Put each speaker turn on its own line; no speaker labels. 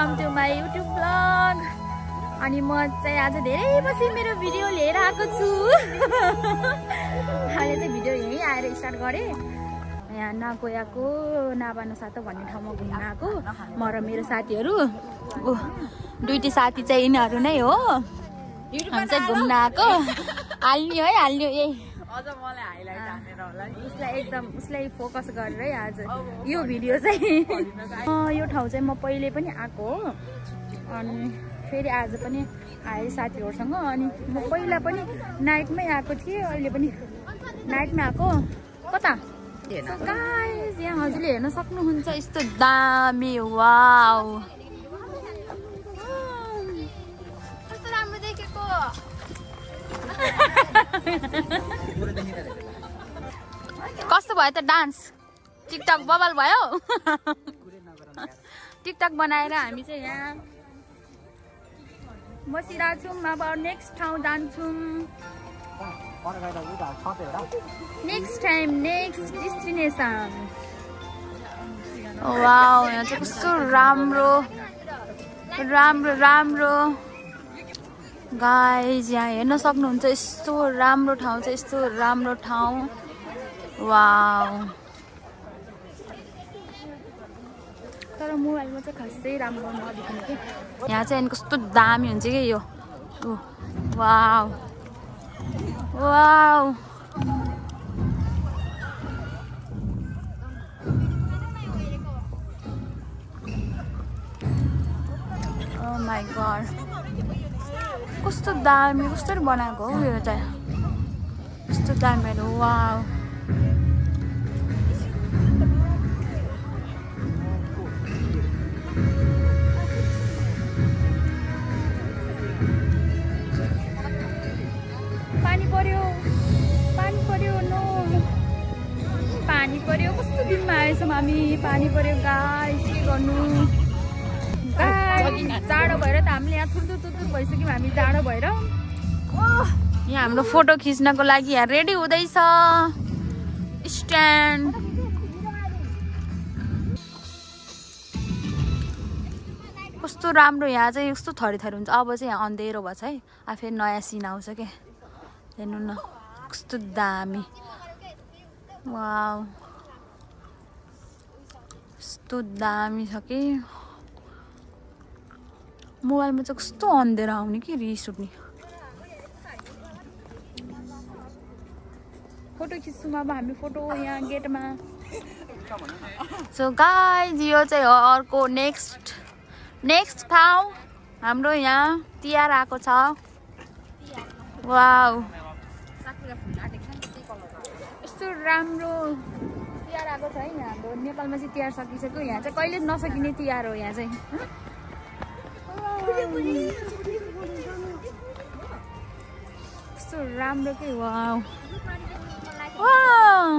Welcome to my YouTube blog. अनि म चाहिँ आज धेरै पछि मेरो भिडियो लिएर आएको छु। अहिले चाहिँ भिडियो यहीँ आएर स्टार्ट गरेँ। यहाँ नागोयाको नाबानुसातो भन्ने ठाउँमा घुम्न आएको म र मेरो साथीहरू। दुईटी साथी चाहिँ यिनीहरू नै हो। हामी चाहिँ घुम्न आएको। हाल्ने है हाल्ने यही
अझ मलाई हाइलाइट हानेर होला नि।
उसलाई फोकस गरेरै आज यो भिडियो चाहिँ यो ठाउँ चाहिँ म पहिले पनि आएको हो। अनि फेरि आज पनि आएँ साथीहरूसँग। अनि म पहिला पनि नाइटमै आएको थिएँ, अहिले पनि नाइटमा आएको। कता गाइस यहाँ हजुरले हेर्न सक्नुहुन्छ यस्तो दामी। वाउ कस्तो राम्रो देखेको। कस्तो भयो त डान्स? टिकटक बबल भयो। टिकटक बनाएर हामी चाहिँ यहाँ बसिरहेको छौँ। अब नेक्स्ट ठाउँ जान्छौँ। Next time next destination. Wow यहाँ चाहिँ कस्तो राम्रो राम्रो राम्रो गाइज यहाँ हेर्न सक्नुहुन्छ। यस्तो राम्रो ठाउँ छ, यस्तो राम्रो ठाउँ। वाउ तर मोबाइलमा चाहिँ खासै राम्रो नदेखिने कि। यहाँ चाहिँ कस्तो दामी हुन्छ कि यो। Wow wow oh my God कस्तो दामी, कस्तो बनाएको हो यो चाहिँ। कस्तो दामीहरू। वाउ पानी पर्यो, पानी पर्यो। नो पानी पर्यो। कस्तो दिनमा आएछौँ हामी। पानी पर्यो गाइस, के गर्नु। जाडो भएर त हामीले यहाँ थुर्दुर थुर्दुर भइसक्यौँ हामी जाडो भएर। यहाँ हाम्रो फोटो खिच्नको लागि यहाँ रेडी हुँदैछ स्ट्यान्ड। कस्तो राम्रो यहाँ चाहिँ। कस्तो थरी थरी हुन्छ। अब चाहिँ यहाँ अँधेरो भयो छ है। आफै नयाँ सिन आउँछ क्या। हेर्नु न कस्तो दामी। वाउ कस्तो दामी छ कि। मोबाइलमा चाहिँ कस्तो अँधेरो आउने कि रिस उठ्ने। फोटो खिच्छौँ अब हामी। फोटो यहाँ गेटमा। सो गाइज यो चाहिँ हो अर्को नेक्स्ट ठाउँ हाम्रो। यहाँ तिहार आएको छ। वाउ यस्तो राम्रो तिहार आएको छ है। यहाँ हाम्रो नेपालमा चाहिँ तिहार सकिसक्यो। यहाँ चाहिँ कहिले नसकिने तिहार हो यहाँ चाहिँ। कस्तो राम्रो के। Wow wow